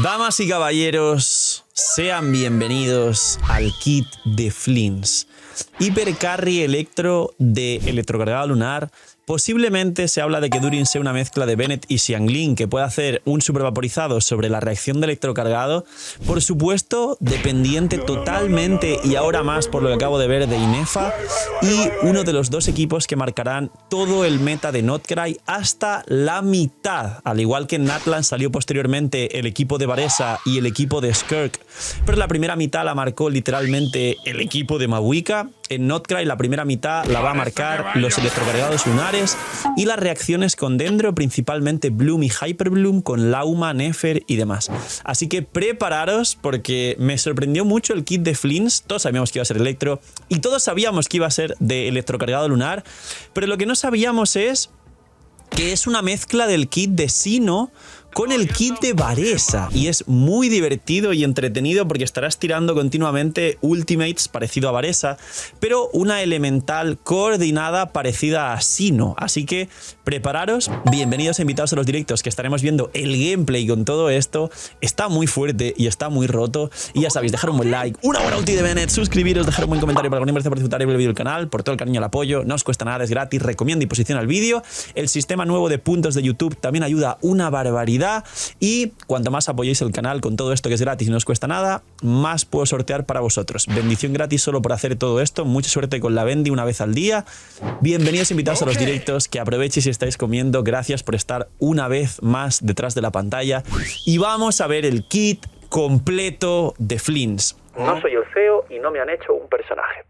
Damas y caballeros, sean bienvenidos al kit de Flins. Hipercarry Electro de electrocargado lunar. Posiblemente se habla de que Durin sea una mezcla de Bennett y Xianglin que puede hacer un supervaporizado sobre la reacción de electrocargado. Por supuesto, dependiente totalmente y ahora más por lo que acabo de ver de Inefa y uno de los dos equipos que marcarán todo el meta de Notcry hasta la mitad. Al igual que en Natlan salió posteriormente el equipo de Varesa y el equipo de Skirk, pero la primera mitad la marcó literalmente el equipo de Mavuika. En Notcry la primera mitad la va a marcar los electrocargados lunares y las reacciones con Dendro, principalmente Bloom y Hyperbloom, con Lauma, Nefer y demás. Así que prepararos porque me sorprendió mucho el kit de Flins. Todos sabíamos que iba a ser Electro y todos sabíamos que iba a ser de electrocargado lunar, pero lo que no sabíamos es que es una mezcla del kit de Sino con el kit de Varesa y es muy divertido y entretenido porque estarás tirando continuamente ultimates parecido a Varesa, pero una elemental coordinada parecida a Sino. Así que prepararos, bienvenidos invitados a los directos que estaremos viendo el gameplay con todo esto. Está muy fuerte y está muy roto y ya sabéis, dejar un buen like, una buena ulti de Bennett, suscribiros, dejar un buen comentario para que no participar en el vídeo del canal, por todo el cariño y el apoyo, no os cuesta nada, es gratis, recomiendo y posiciona el vídeo. El sistema nuevo de puntos de YouTube también ayuda una barbaridad. Y cuanto más apoyéis el canal con todo esto que es gratis y no os cuesta nada, más puedo sortear para vosotros. Bendición gratis solo por hacer todo esto. Mucha suerte con la Bendy una vez al día. Bienvenidos invitados a los directos. Que aprovechéis si estáis comiendo. Gracias por estar una vez más detrás de la pantalla. Y vamos a ver el kit completo de Flins. No soy el CEO y no me han hecho un personaje.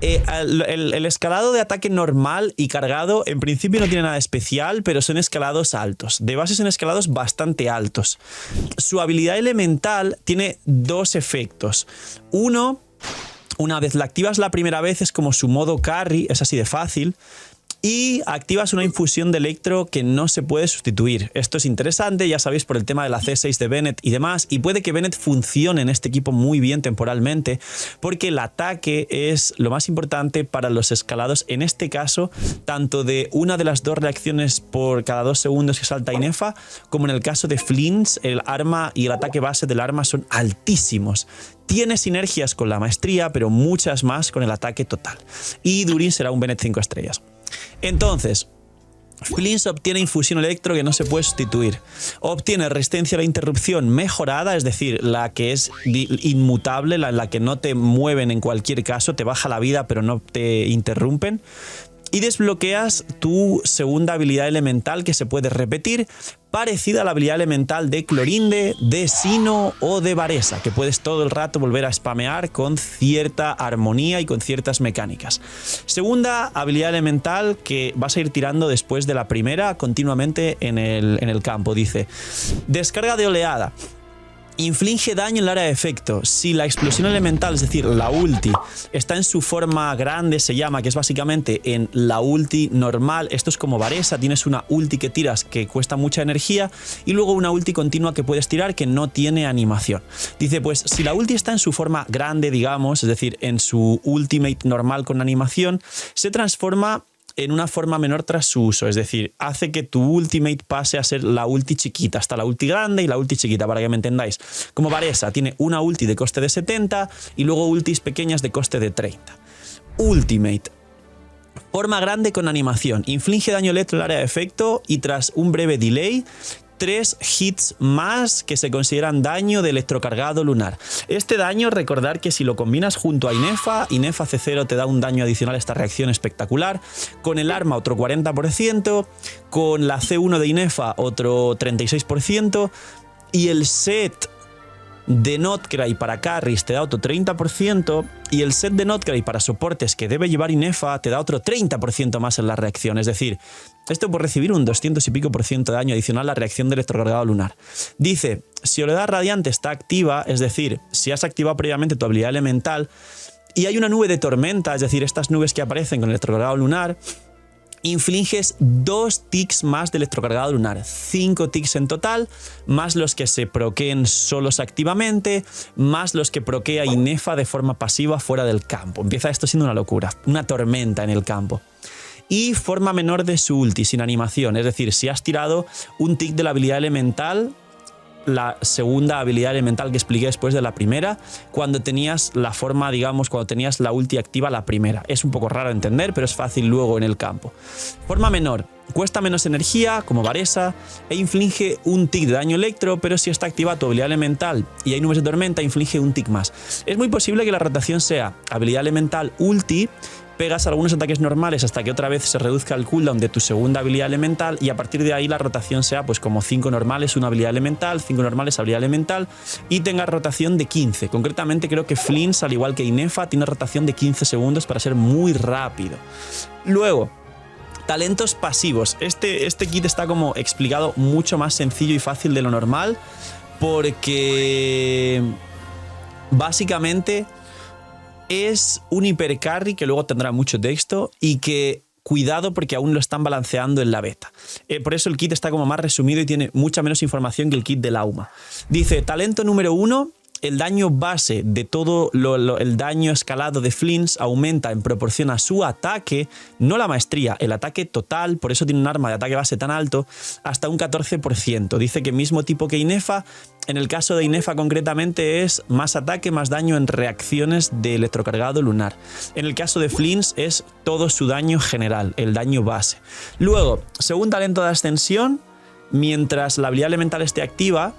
El escalado de ataque normal y cargado en principio no tiene nada especial, pero son escalados altos. De base son escalados bastante altos. Su habilidad elemental tiene dos efectos. Uno, una vez la activas la primera vez es como su modo carry, es así de fácil. Y activas una infusión de electro que no se puede sustituir. Esto es interesante, ya sabéis, por el tema de la C6 de Bennett y demás. Y puede que Bennett funcione en este equipo muy bien temporalmente, porque el ataque es lo más importante para los escalados. En este caso, tanto de una de las dos reacciones por cada 2 segundos que salta Inefa, como en el caso de Flins, el arma y el ataque base del arma son altísimos. Tiene sinergias con la maestría, pero muchas más con el ataque total. Y Durin será un Bennett 5 estrellas. Entonces, Flins obtiene infusión electro que no se puede sustituir. Obtiene resistencia a la interrupción mejorada, es decir, la que es inmutable, la que no te mueven en cualquier caso, te baja la vida pero no te interrumpen. Y desbloqueas tu segunda habilidad elemental que se puede repetir, parecida a la habilidad elemental de Clorinde, de Sino o de Varesa, que puedes todo el rato volver a spamear con cierta armonía y con ciertas mecánicas. Segunda habilidad elemental que vas a ir tirando después de la primera continuamente en el campo. Dice, descarga de oleada. Inflige daño en el área de efecto. Si la explosión elemental, es decir, la ulti, está en su forma grande, se llama, que es básicamente en la ulti normal. Esto es como Varesa, tienes una ulti que tiras que cuesta mucha energía y luego una ulti continua que puedes tirar que no tiene animación. Dice, pues si la ulti está en su forma grande, digamos, es decir, en su ultimate normal con animación, se transforma en una forma menor tras su uso, es decir, hace que tu ultimate pase a ser la ulti chiquita, hasta la ulti grande y la ulti chiquita, para que me entendáis. Como Varesa tiene una ulti de coste de 70 y luego ultis pequeñas de coste de 30. Ultimate. Forma grande con animación. Inflige daño electro en el área de efecto y tras un breve delay, 3 hits más que se consideran daño de electrocargado lunar. Este daño, recordar que si lo combinas junto a Inefa, Inefa C0 te da un daño adicional a esta reacción espectacular. Con el arma otro 40%, con la C1 de Inefa otro 36% y el set de Notcry para carries te da otro 30% y el set de Notcry para soportes que debe llevar Inefa te da otro 30% más en la reacción. Es decir, esto por recibir un 200 y pico por ciento de daño adicional a la reacción de electrocargado lunar. Dice, si oleada radiante está activa, es decir, si has activado previamente tu habilidad elemental y hay una nube de tormenta, es decir, estas nubes que aparecen con el electrocargado lunar, infliges 2 ticks más de electrocargado lunar, 5 ticks en total, más los que se proqueen solos activamente, más los que proquea Inefa de forma pasiva fuera del campo. Empieza esto siendo una locura, una tormenta en el campo. Y forma menor de su ulti, sin animación, es decir, si has tirado un tick de la habilidad elemental, la segunda habilidad elemental que expliqué después de la primera, cuando tenías la forma, digamos, cuando tenías la ulti activa la primera. Es un poco raro de entender, pero es fácil luego en el campo. Forma menor. Cuesta menos energía, como Varesa, e inflige un tick de daño electro, pero si está activa tu habilidad elemental y hay nubes de tormenta, inflige un tick más. Es muy posible que la rotación sea habilidad elemental ulti, pegas algunos ataques normales hasta que otra vez se reduzca el cooldown de tu segunda habilidad elemental y a partir de ahí la rotación sea pues como 5 normales, una habilidad elemental, 5 normales, habilidad elemental y tenga rotación de 15. Concretamente creo que Flinns, al igual que Inefa, tiene rotación de 15 segundos para ser muy rápido. Luego, talentos pasivos. Este kit está como explicado mucho más sencillo y fácil de lo normal porque básicamente es un hipercarry que luego tendrá mucho texto y que cuidado porque aún lo están balanceando en la beta. Por eso el kit está como más resumido y tiene mucha menos información que el kit del Auma. Dice, talento número 1. El daño base de todo el daño escalado de Flinns aumenta en proporción a su ataque, no la maestría, el ataque total, por eso tiene un arma de ataque base tan alto, hasta un 14%. Dice que mismo tipo que Inefa, en el caso de Inefa concretamente es más ataque, más daño en reacciones de electrocargado lunar. En el caso de Flinns es todo su daño general, el daño base. Luego, según talento de ascensión, mientras la habilidad elemental esté activa,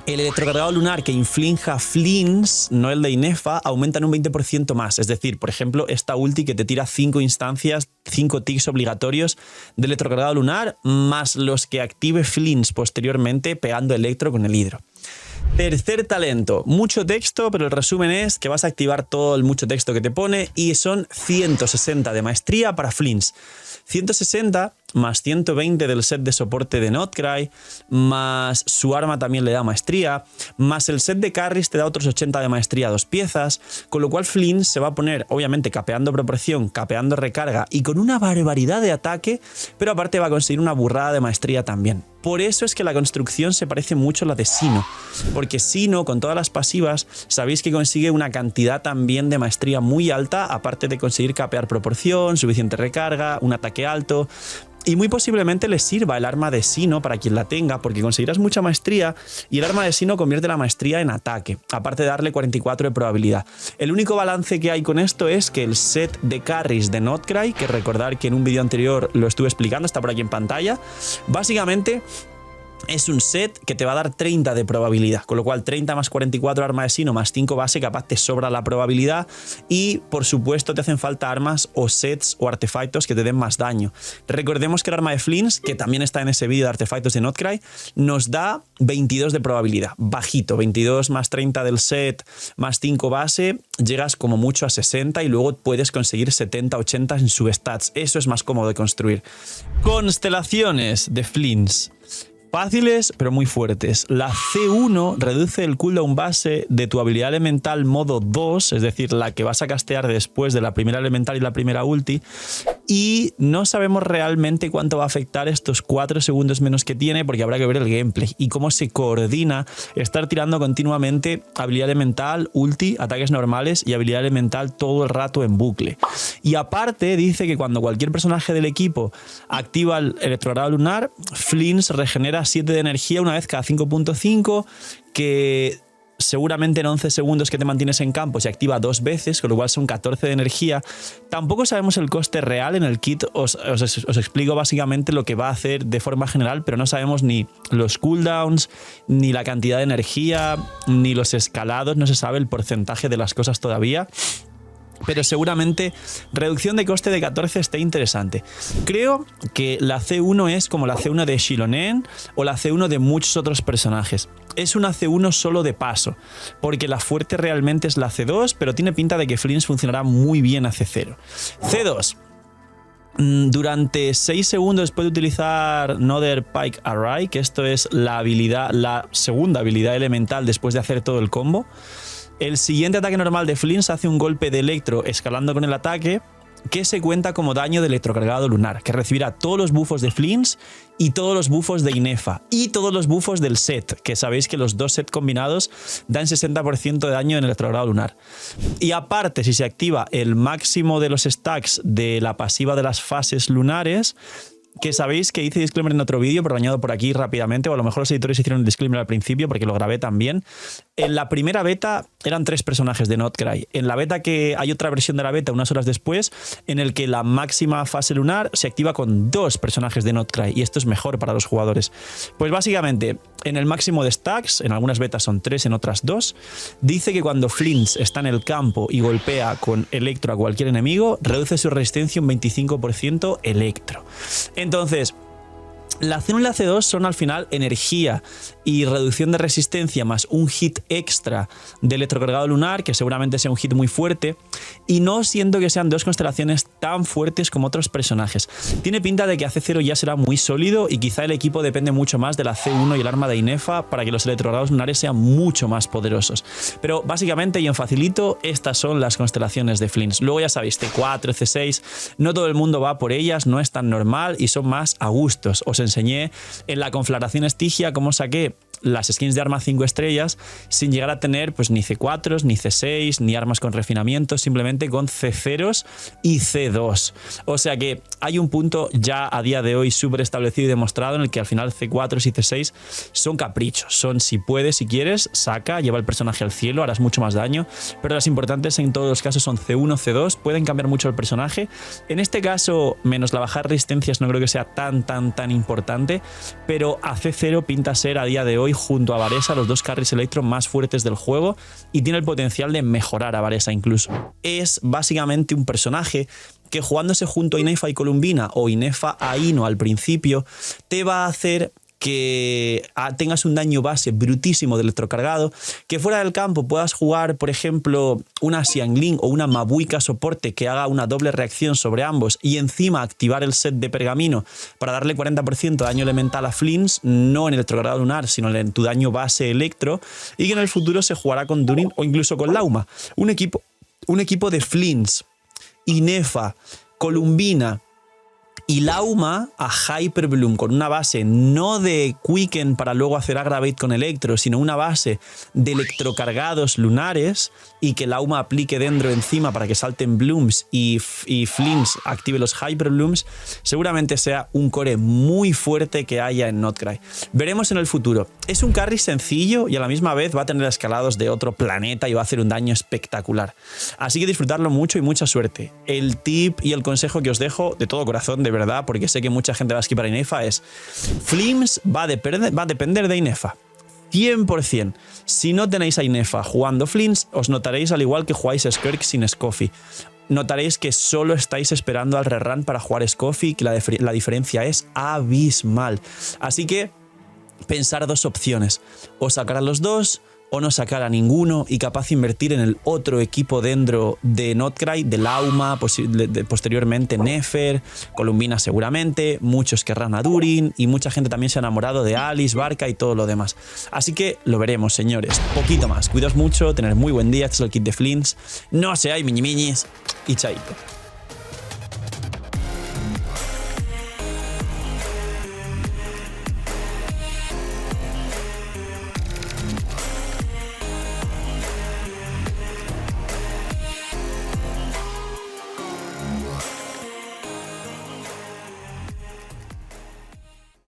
el electrocargado lunar que inflinja Flinns, no el de Inefa, aumenta en un 20% más. Es decir, por ejemplo, esta ulti que te tira 5 instancias, 5 ticks obligatorios de electrocargado lunar, más los que active Flinns posteriormente pegando electro con el hidro. Tercer talento, mucho texto, pero el resumen es que vas a activar todo el mucho texto que te pone y son 160 de maestría para Flinns. 160 más 120 del set de soporte de Notcry, más su arma también le da maestría, más el set de carries te da otros 80 de maestría a 2 piezas, con lo cual Flinns se va a poner, obviamente, capeando proporción, capeando recarga y con una barbaridad de ataque, pero aparte va a conseguir una burrada de maestría también. Por eso es que la construcción se parece mucho a la de Sino, porque Sino, con todas las pasivas, sabéis que consigue una cantidad también de maestría muy alta, aparte de conseguir capear proporción, suficiente recarga, un ataque alto. Y muy posiblemente le sirva el arma de Sino para quien la tenga, porque conseguirás mucha maestría y el arma de Sino convierte la maestría en ataque, aparte de darle 44 de probabilidad. El único balance que hay con esto es que el set de carries de Notcry, que recordar que en un vídeo anterior lo estuve explicando, está por aquí en pantalla, básicamente es un set que te va a dar 30 de probabilidad, con lo cual 30 más 44 arma de Sino más 5 base, capaz te sobra la probabilidad y por supuesto te hacen falta armas o sets o artefactos que te den más daño. Recordemos que el arma de Flinns, que también está en ese vídeo de artefactos de Notcry, nos da 22 de probabilidad, bajito, 22 más 30 del set más 5 base, llegas como mucho a 60 y luego puedes conseguir 70, 80 en substats. Eso es más cómodo de construir. Constelaciones de Flinns. Fáciles, pero muy fuertes. La C1 reduce el cooldown base de tu habilidad elemental modo 2, es decir, la que vas a castear después de la primera elemental y la primera ulti, y no sabemos realmente cuánto va a afectar estos 4 segundos menos que tiene, porque habrá que ver el gameplay y cómo se coordina estar tirando continuamente habilidad elemental, ulti, ataques normales y habilidad elemental todo el rato en bucle. Y aparte dice que cuando cualquier personaje del equipo activa el electrocargado lunar, Flinns regenera 7 de energía una vez cada 5.5, que seguramente en 11 segundos que te mantienes en campo se activa 2 veces, con lo cual son 14 de energía. Tampoco sabemos el coste real en el kit, os explico básicamente lo que va a hacer de forma general, pero no sabemos ni los cooldowns, ni la cantidad de energía, ni los escalados, no se sabe el porcentaje de las cosas todavía. Pero seguramente reducción de coste de 14 esté interesante. Creo que la C1 es como la C1 de Xilonen o la C1 de muchos otros personajes. Es una C1 solo de paso, porque la fuerte realmente es la C2, pero tiene pinta de que Flinns funcionará muy bien a C0. C2. Durante 6 segundos después de utilizar Nether Pike Array, que esto es la segunda habilidad elemental después de hacer todo el combo, el siguiente ataque normal de Flinns hace un golpe de electro escalando con el ataque que se cuenta como daño de electrocargado lunar, que recibirá todos los buffos de Flinns y todos los buffos de Inefa y todos los buffos del set, que sabéis que los dos sets combinados dan 60% de daño en electrocargado lunar. Y aparte, si se activa el máximo de los stacks de la pasiva de las fases lunares, que sabéis que hice disclaimer en otro vídeo, pero lo añado por aquí rápidamente, o a lo mejor los editores hicieron el disclaimer al principio porque lo grabé también. En la primera beta eran 3 personajes de Notcry. En la beta que hay otra versión de la beta unas horas después, en el que la máxima fase lunar se activa con 2 personajes de Notcry, y esto es mejor para los jugadores. Pues básicamente, en el máximo de stacks, en algunas betas son 3, en otras 2, dice que cuando Flints está en el campo y golpea con Electro a cualquier enemigo, reduce su resistencia un 25% Electro. Entonces, la C1 y la C2 son al final energía y reducción de resistencia más un hit extra de electrocargado lunar, que seguramente sea un hit muy fuerte, y no siento que sean 2 constelaciones tan fuertes como otros personajes. Tiene pinta de que AC0 ya será muy sólido y quizá el equipo depende mucho más de la C1 y el arma de Inefa para que los electrocargados lunares sean mucho más poderosos. Pero básicamente y en facilito, estas son las constelaciones de Flints. Luego ya sabéis, C4, C6, no todo el mundo va por ellas, no es tan normal y son más a gustos. Os enseñé en la conflagración Estigia cómo saqué las skins de arma 5 estrellas sin llegar a tener pues ni C4, ni C6, ni armas con refinamiento, simplemente con C0 y C2. O sea que hay un punto ya a día de hoy súper establecido y demostrado en el que al final C4 y C6 son caprichos, son si puedes, si quieres, saca, lleva el personaje al cielo, harás mucho más daño, pero las importantes en todos los casos son C1, C2, pueden cambiar mucho el personaje. En este caso, menos la bajada de resistencias no creo que sea tan importante, pero a C0 pinta ser a día de hoy junto a Varesa los 2 carries electro más fuertes del juego y tiene el potencial de mejorar a Varesa incluso. Es básicamente un personaje que jugándose junto a Inefa y Columbina o Inefa a Ino al principio te va a hacer que tengas un daño base brutísimo de electrocargado, que fuera del campo puedas jugar, por ejemplo, una Xiangling o una Mabuika soporte que haga una doble reacción sobre ambos y encima activar el set de pergamino para darle 40% de daño elemental a Flints, no en electrocargado lunar, sino en tu daño base electro, y que en el futuro se jugará con Durin o incluso con Lauma. Un equipo de Flints, Inefa, Columbina y Lauma a Hyper Bloom con una base no de Quicken para luego hacer Aggravate con Electro, sino una base de electrocargados lunares y que Lauma aplique Dendro encima para que salten Blooms y Flints active los Hyper Blooms, seguramente sea un core muy fuerte que haya en Notcry. Veremos en el futuro. Es un carry sencillo y a la misma vez va a tener escalados de otro planeta y va a hacer un daño espectacular. Así que disfrutarlo mucho y mucha suerte. El tip y el consejo que os dejo de todo corazón, de verdad, porque sé que mucha gente va a esquipar a Inefa, es Flims va a depender de Inefa 100%. Si no tenéis a Inefa jugando Flims, os notaréis al igual que jugáis Skirk sin Scoffy. Notaréis que solo estáis esperando al rerun para jugar Scoffy, que la diferencia es abismal. Así que pensar 2 opciones, o sacar a los 2 o no sacar a ninguno y capaz invertir en el otro equipo dentro de Notcry, de Lauma, posteriormente Nefer, Columbina seguramente, muchos querrán a Durin y mucha gente también se ha enamorado de Alice, Barca y todo lo demás. Así que lo veremos, señores. Poquito más. Cuidaos mucho, tener muy buen día. Este es el kit de Flints. No seáis miñimiñis y chaito.